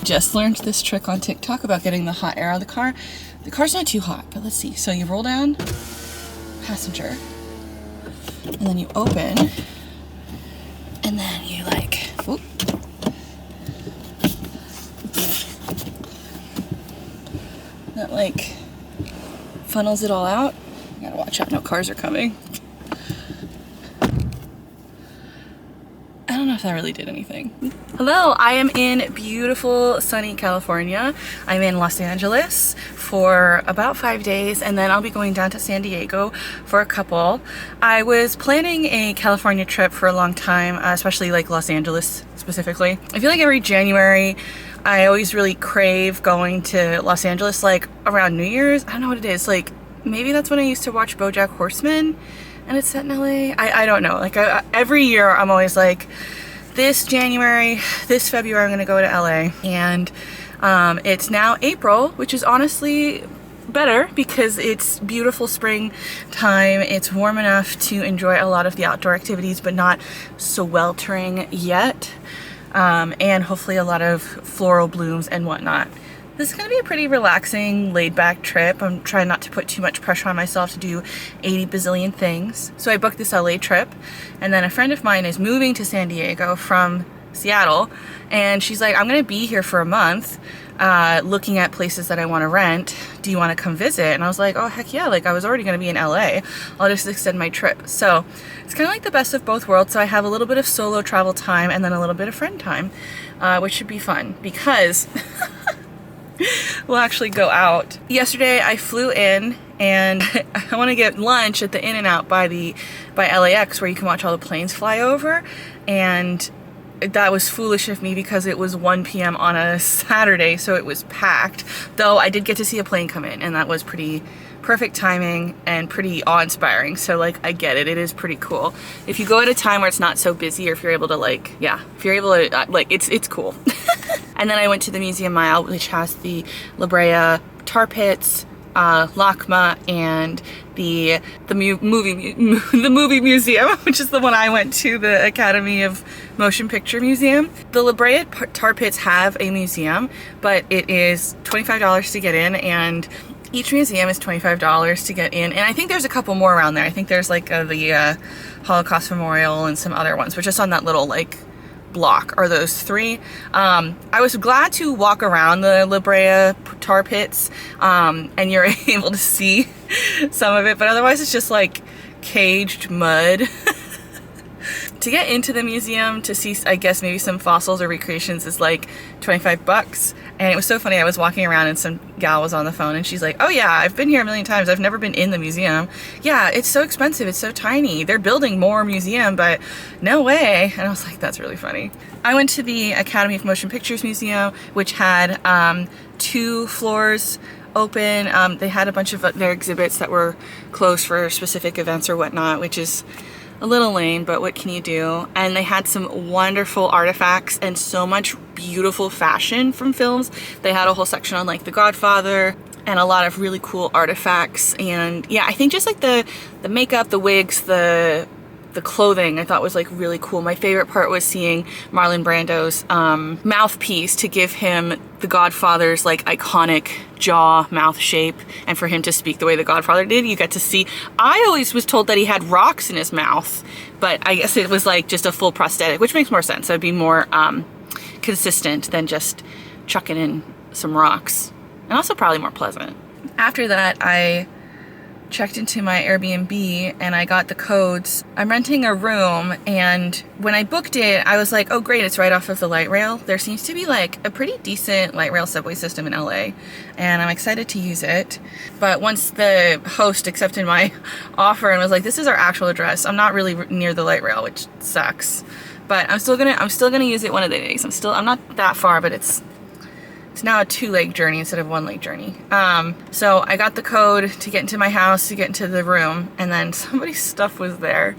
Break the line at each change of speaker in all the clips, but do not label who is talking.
Just learned this trick on TikTok about getting the hot air out of the car. The car's not too hot, but let's see. So you roll down passenger, and then you open, and then you like, whoop. That like funnels it all out. You gotta watch out, no cars are coming. I don't know if that really did anything. Hello, I am in beautiful sunny California. I'm in Los Angeles for about 5 days, and then I'll be going down to San Diego for a couple. I was planning a California trip for a long time, especially like Los Angeles specifically. I feel like every January I always really crave going to Los Angeles, like around New Year's. I don't know what it is, like maybe that's when I used to watch BoJack Horseman and it's set in LA. I don't know, like every year I'm always like, this January, this February I'm gonna go to LA, and it's now April, which is honestly better because it's beautiful springtime. It's warm enough to enjoy a lot of the outdoor activities, but not sweltering yet, and hopefully a lot of floral blooms and whatnot. This is going to be a pretty relaxing, laid-back trip. I'm trying not to put too much pressure on myself to do 80 bazillion things. So I booked this LA trip, and then a friend of mine is moving to San Diego from Seattle, and she's like, I'm going to be here for a month looking at places that I want to rent. Do you want to come visit? And I was like, oh heck yeah, like I was already going to be in LA. I'll just extend my trip. So it's kind of like the best of both worlds. So I have a little bit of solo travel time and then a little bit of friend time, which should be fun because we'll actually go out. Yesterday I flew in and I want to get lunch at the In-N-Out by LAX, where you can watch all the planes fly over, and that was foolish of me because it was 1 p.m. on a Saturday, so it was packed. Though I did get to see a plane come in, and that was pretty perfect timing and pretty awe-inspiring. So like, I get it, it is pretty cool. If you go at a time where it's not so busy, or if you're able to like, yeah, if you're able to like, it's cool. And then I went to the Museum Mile, which has the La Brea tar pits, LACMA, and the movie museum, which is the one I went to, the Academy of Motion Picture Museum. The La Brea tar pits have a museum, but it is $25 to get in, and each museum is $25 to get in. And I think there's a couple more around there. I think there's like the Holocaust Memorial and some other ones, but just on that little like block are those three. I was glad to walk around the La Brea tar pits, and you're able to see some of it, but otherwise it's just like caged mud. To get into the museum to see, I guess, maybe some fossils or recreations is like 25 bucks. And it was so funny, I was walking around and some gal was on the phone and she's like, oh yeah, I've been here a million times, I've never been in the museum. Yeah, it's so expensive, it's so tiny. They're building more museum, but no way. And I was like, that's really funny. I went to the Academy of Motion Pictures Museum, which had 2 floors open. They had a bunch of their exhibits that were closed for specific events or whatnot, which is a little lame, but what can you do? And they had some wonderful artifacts and so much beautiful fashion from films. They had a whole section on like The Godfather and a lot of really cool artifacts. And yeah, I think just like the makeup, the wigs, the the clothing I thought was like really cool. My favorite part was seeing Marlon Brando's mouthpiece to give him the Godfather's like iconic jaw mouth shape, and for him to speak the way the Godfather did. You get to see, I always was told that he had rocks in his mouth, but I guess it was like just a full prosthetic, which makes more sense. That'd be more consistent than just chucking in some rocks, and also probably more pleasant. After that, I checked into my Airbnb and I got the codes. I'm renting a room, and when I booked it, I was like, oh great, it's right off of the light rail. There seems to be like a pretty decent light rail subway system in LA, and I'm excited to use it. But once the host accepted my offer and was like, this is our actual address, I'm not really near the light rail, which sucks. But I'm still gonna use it one of the days. I'm not that far, but it's now a 2-leg journey instead of 1-leg journey. So I got the code to get into my house, to get into the room, and then somebody's stuff was there.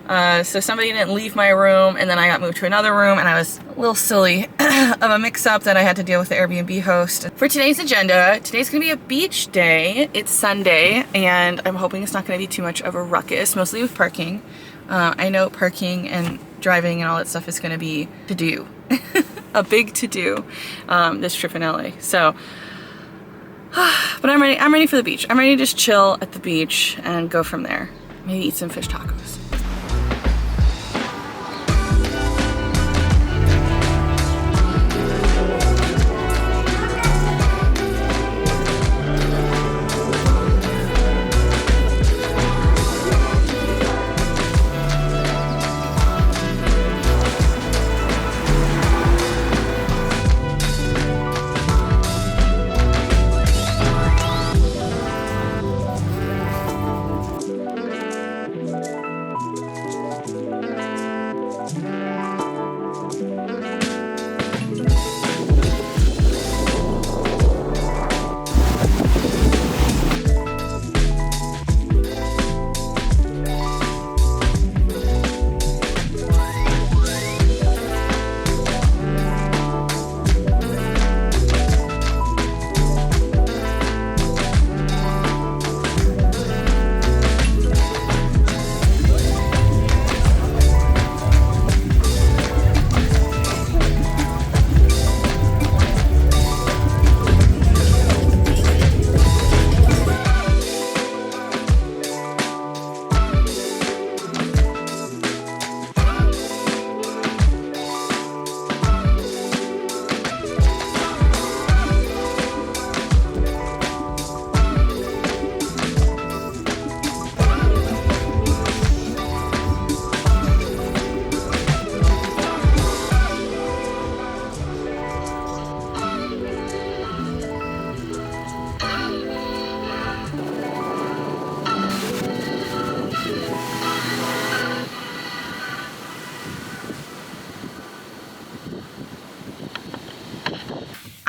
So somebody didn't leave my room, and then I got moved to another room, and I was a little silly of a mix-up that I had to deal with the Airbnb host. For today's agenda, today's gonna be a beach day. It's Sunday, and I'm hoping it's not gonna be too much of a ruckus, mostly with parking. I know parking and driving and all that stuff is gonna be to-do. A big to-do this trip in LA. So, but I'm ready for the beach. I'm ready to just chill at the beach and go from there. Maybe eat some fish tacos.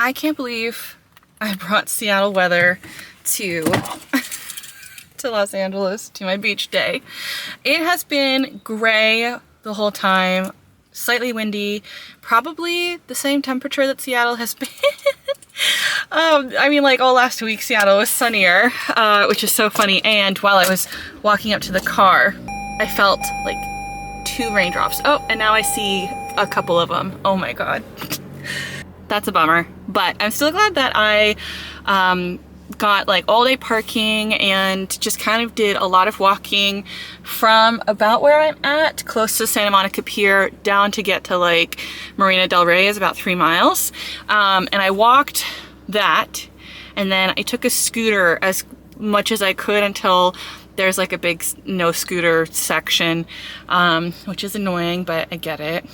I can't believe I brought Seattle weather to Los Angeles, to my beach day. It has been gray the whole time, slightly windy, probably the same temperature that Seattle has been. I mean, like all last week, Seattle was sunnier, which is so funny. And while I was walking up to the car, I felt like 2 raindrops. Oh, and now I see a couple of them. Oh my God. That's a bummer, but I'm still glad that I got like all day parking and just kind of did a lot of walking from about where I'm at, close to Santa Monica Pier, down to get to like Marina Del Rey is about 3 miles. And I walked that, and then I took a scooter as much as I could until there's like a big no scooter section, which is annoying, but I get it.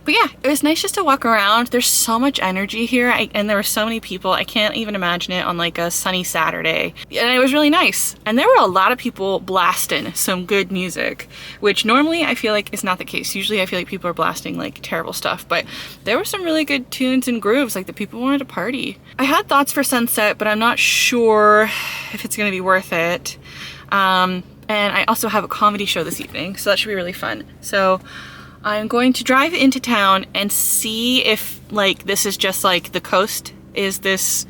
But yeah, it was nice just to walk around. There's so much energy here, and there were so many people. I can't even imagine it on like a sunny Saturday. And it was really nice. And there were a lot of people blasting some good music, which normally I feel like is not the case. Usually I feel like people are blasting like terrible stuff, but there were some really good tunes and grooves, like the people wanted to party. I had thoughts for sunset, but I'm not sure if it's gonna be worth it. And I also have a comedy show this evening, so that should be really fun. So I'm going to drive into town and see if like this is just like the coast is this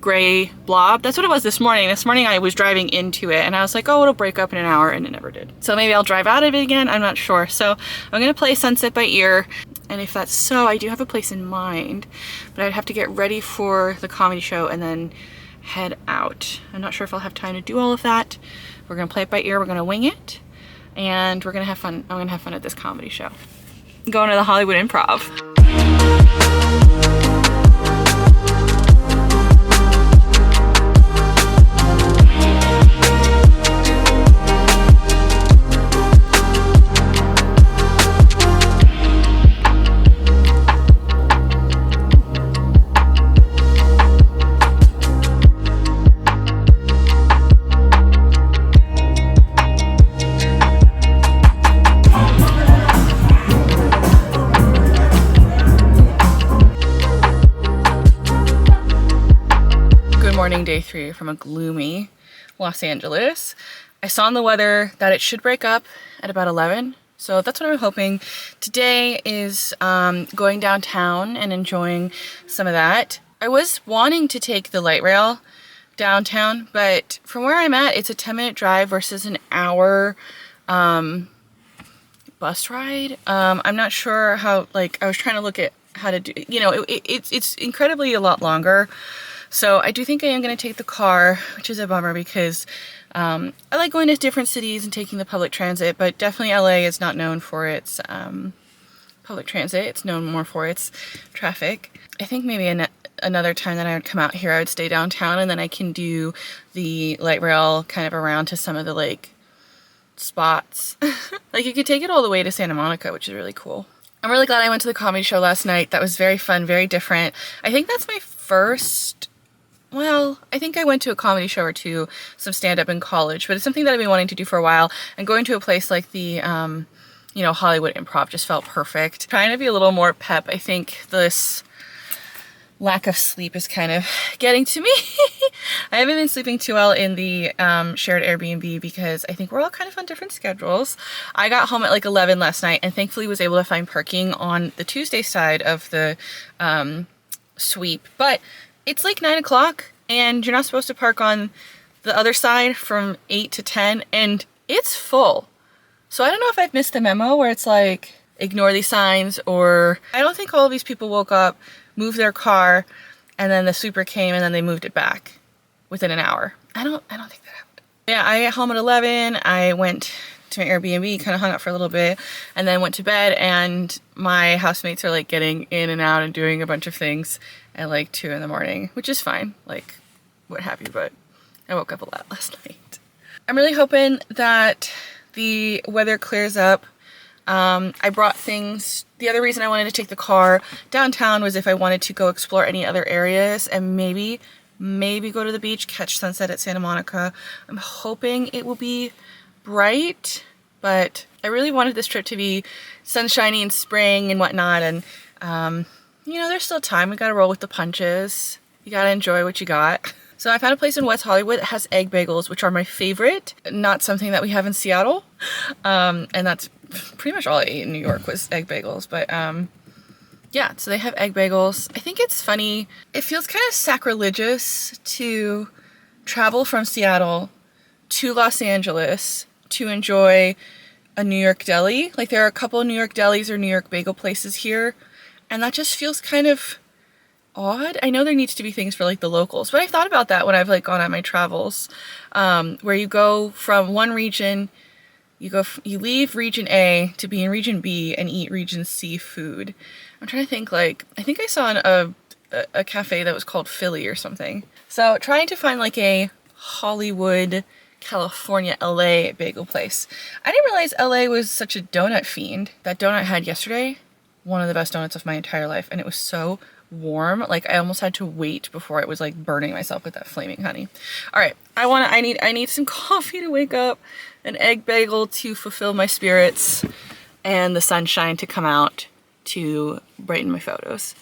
gray blob. That's what it was this morning. This morning I was driving into it and I was like, oh, it'll break up in an hour, and it never did. So maybe I'll drive out of it again. I'm not sure. So I'm gonna play Sunset by ear. And if that's so, I do have a place in mind, but I'd have to get ready for the comedy show and then head out. I'm not sure if I'll have time to do all of that. We're gonna play it by ear. We're gonna wing it, and we're gonna have fun. I'm gonna have fun at this comedy show. Going to the Hollywood Improv. Day 3 from a gloomy Los Angeles. I saw in the weather that it should break up at about 11, so that's what I'm hoping. Today is going downtown and enjoying some of that. I was wanting to take the light rail downtown, but from where I'm at, it's a 10-minute drive versus an hour bus ride. I'm not sure how, like, I was trying to look at how to do, you know, it's incredibly a lot longer. So I do think I am going to take the car, which is a bummer because I like going to different cities and taking the public transit, but definitely LA is not known for its public transit. It's known more for its traffic. I think maybe another time that I would come out here, I would stay downtown, and then I can do the light rail kind of around to some of the like spots. Like you could take it all the way to Santa Monica, which is really cool. I'm really glad I went to the comedy show last night. That was very fun, very different. I think that's my first... Well, I think I went to a comedy show or two, some stand-up in college, but it's something that I've been wanting to do for a while, and going to a place like the, you know, Hollywood Improv just felt perfect. Trying to be a little more pep. I think this lack of sleep is kind of getting to me. I haven't been sleeping too well in the shared Airbnb because I think we're all kind of on different schedules. I got home at like 11 last night and thankfully was able to find parking on the Tuesday side of the sweep, but it's like 9 o'clock and you're not supposed to park on the other side from 8 to 10 and it's full. So I don't know if I've missed the memo where it's like, ignore these signs, or I don't think all of these people woke up, moved their car, and then the sweeper came and then they moved it back within an hour. I don't think that happened. Yeah, I got home at 11. I went to my Airbnb, kind of hung out for a little bit, and then went to bed, and my housemates are like getting in and out and doing a bunch of things at like 2 in the morning, which is fine, like what have you, but I woke up a lot last night. I'm really hoping that the weather clears up. I brought things. The other reason I wanted to take the car downtown was if I wanted to go explore any other areas and maybe go to the beach, catch sunset at Santa Monica. I'm hoping it will be bright, but I really wanted this trip to be sunshiny and spring and whatnot, and you know, there's still time. We gotta roll with the punches. You gotta enjoy what you got. So I found a place in West Hollywood that has egg bagels, which are my favorite. Not something that we have in Seattle. And that's pretty much all I ate in New York was egg bagels. But yeah, so they have egg bagels. I think it's funny. It feels kind of sacrilegious to travel from Seattle to Los Angeles to enjoy a New York deli. Like there are a couple of New York delis or New York bagel places here. And that just feels kind of odd. I know there needs to be things for like the locals, but I've thought about that when I've like gone on my travels, where you go from one region, you leave region A to be in region B and eat region C food. I'm trying to think, like, I think I saw a cafe that was called Philly or something. So trying to find like a Hollywood, California, LA bagel place. I didn't realize LA was such a donut fiend. That donut I had yesterday, one of the best donuts of my entire life, and it was so warm. Like I almost had to wait before it was like burning myself with that flaming honey. All right, I need some coffee to wake up, an egg bagel to fulfill my spirits, and the sunshine to come out to brighten my photos.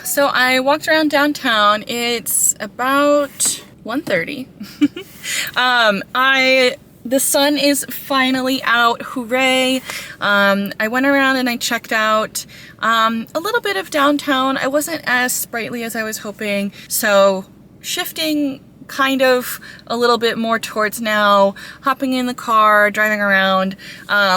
So I walked around downtown. It's about 1:30. The sun is finally out, hooray. I went around and I checked out a little bit of downtown. I wasn't as sprightly as I was hoping, so shifting kind of a little bit more towards now, hopping in the car, driving around,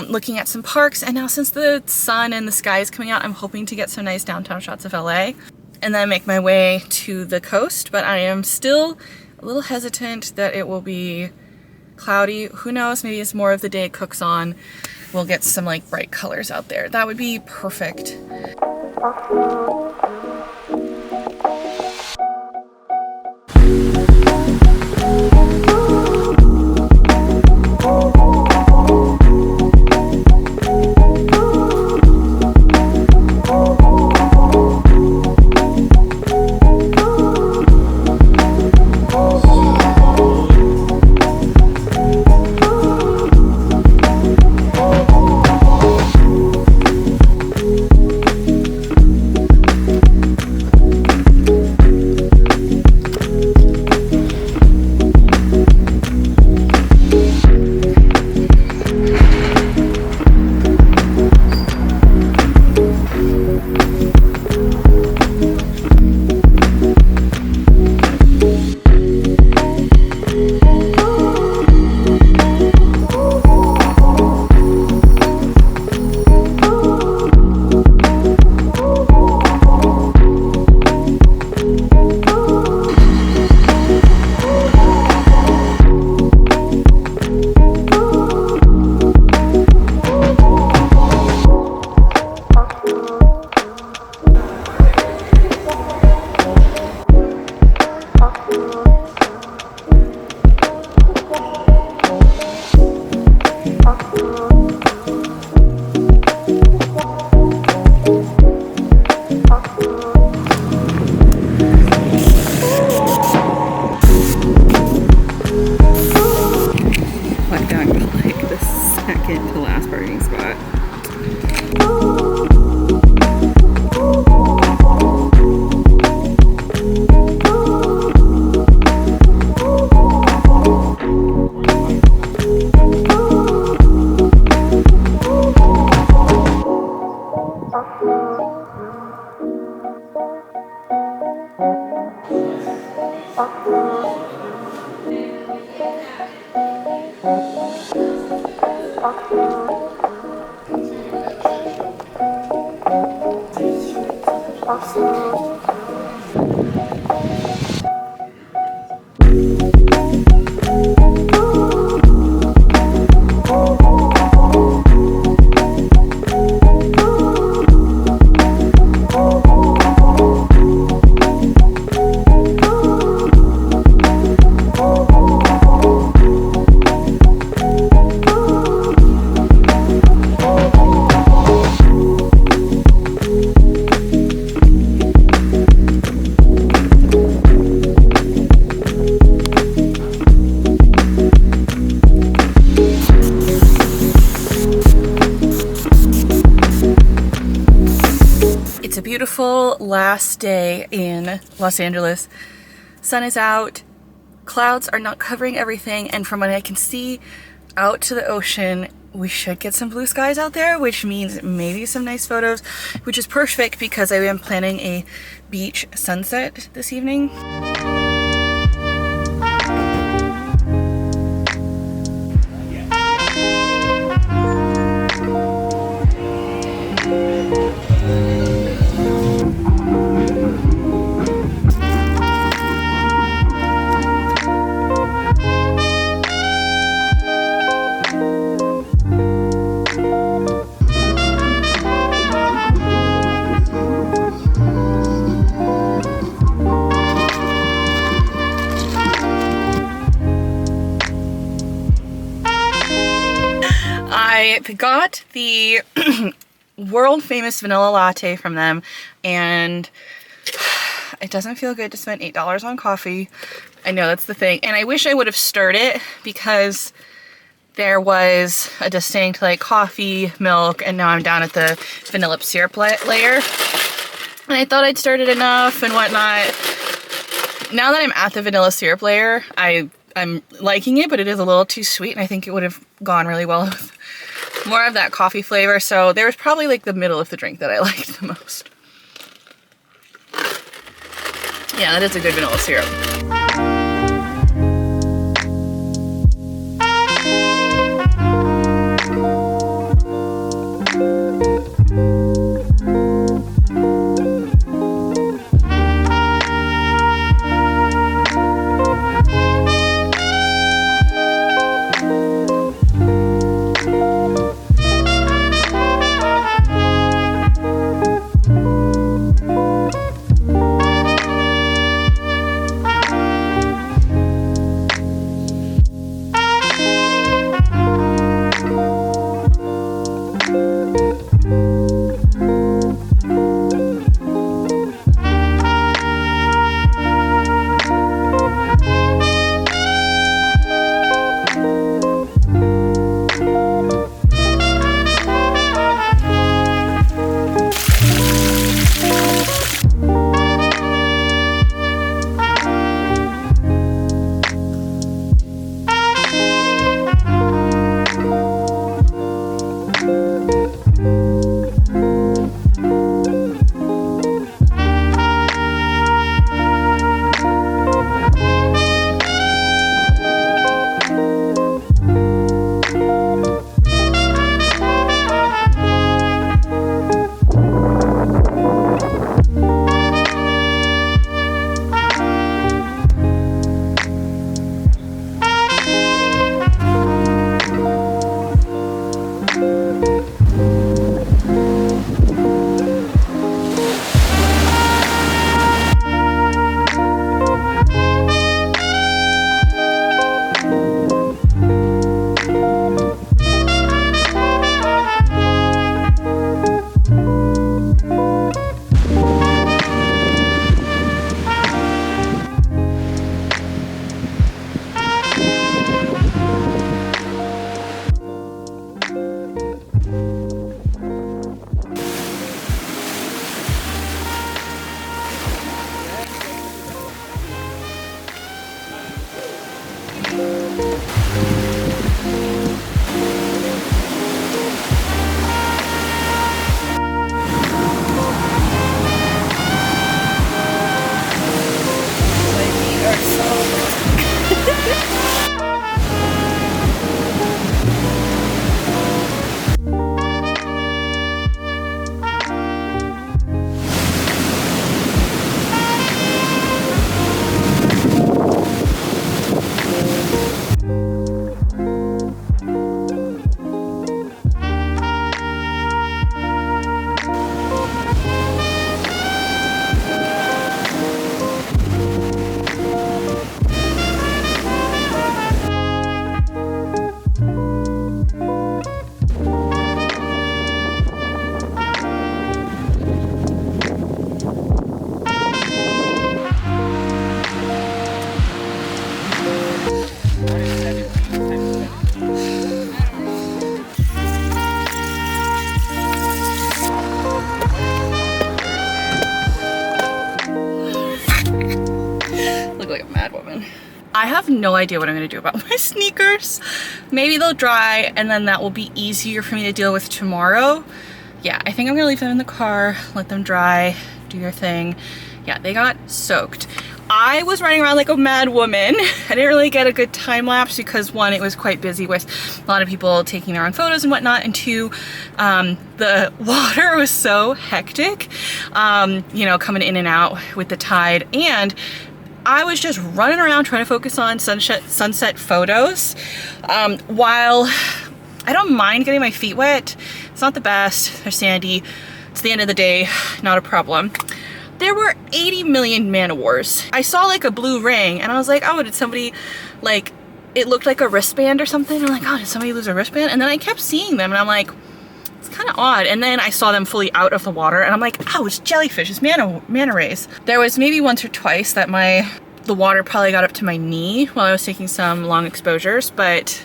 looking at some parks, and now since the sun and the sky is coming out, I'm hoping to get some nice downtown shots of LA and then make my way to the coast, but I am still a little hesitant that it will be cloudy. Who knows, maybe as more of the day cooks on, we'll get some like bright colors out there. That would be perfect. A beautiful last day in Los Angeles. Sun is out, clouds are not covering everything, and from what I can see out to the ocean, we should get some blue skies out there, which means maybe some nice photos, which is perfect because I am planning a beach sunset this evening. I got the world famous vanilla latte from them, and it doesn't feel good to spend $8 on coffee, I know, that's the thing. And I wish I would have stirred it because there was a distinct like coffee, milk, and now I'm down at the vanilla syrup layer. And I thought I'd stirred it enough and whatnot. Now that I'm at the vanilla syrup layer, I'm liking it, but it is a little too sweet, and I think it would have gone really well with more of that coffee flavor. So there was probably like the middle of the drink that I liked the most. Yeah, that is a good vanilla syrup. I have no idea what I'm gonna do about my sneakers. Maybe they'll dry and then that will be easier for me to deal with tomorrow. Yeah, I think I'm gonna leave them in the car, let them dry, do your thing. Yeah, they got soaked. I was running around like a mad woman. I didn't really get a good time lapse because one, it was quite busy with a lot of people taking their own photos and whatnot, and two, the water was so hectic, you know, coming in and out with the tide, and I was just running around trying to focus on sunset photos, while I don't mind getting my feet wet. It's not the best, they're sandy. It's the end of the day, not a problem. There were 80 million man-o-wars. I saw like a blue ring and I was like, oh, did somebody, like, it looked like a wristband or something. I'm like, oh, did somebody lose a wristband? And then I kept seeing them and I'm like, it's kind of odd. And then I saw them fully out of the water and I'm like, oh, it's jellyfish, it's manta rays. There was maybe once or twice that my the water probably got up to my knee while I was taking some long exposures, but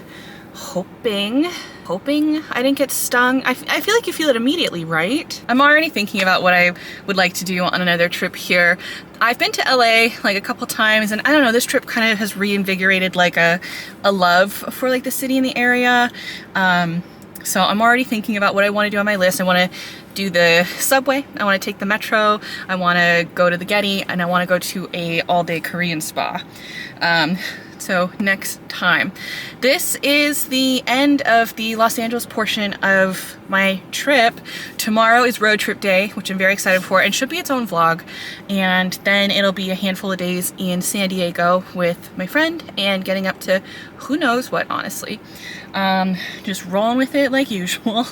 hoping I didn't get stung. I feel like you feel it immediately, right? I'm already thinking about what I would like to do on another trip here. I've been to LA like a couple times, and I don't know, this trip kind of has reinvigorated like a love for like the city and the area. So I'm already thinking about what I want to do on my list. I want to do the subway, I want to take the metro, I want to go to the Getty, and I want to go to a all-day Korean spa. So next time. This is the end of the Los Angeles portion of my trip. Tomorrow is road trip day, which I'm very excited for, and should be its own vlog. And then it'll be a handful of days in San Diego with my friend and getting up to who knows what, honestly. Just rolling with it like usual.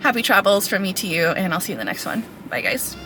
Happy travels from me to you, and I'll see you in the next one. Bye, guys.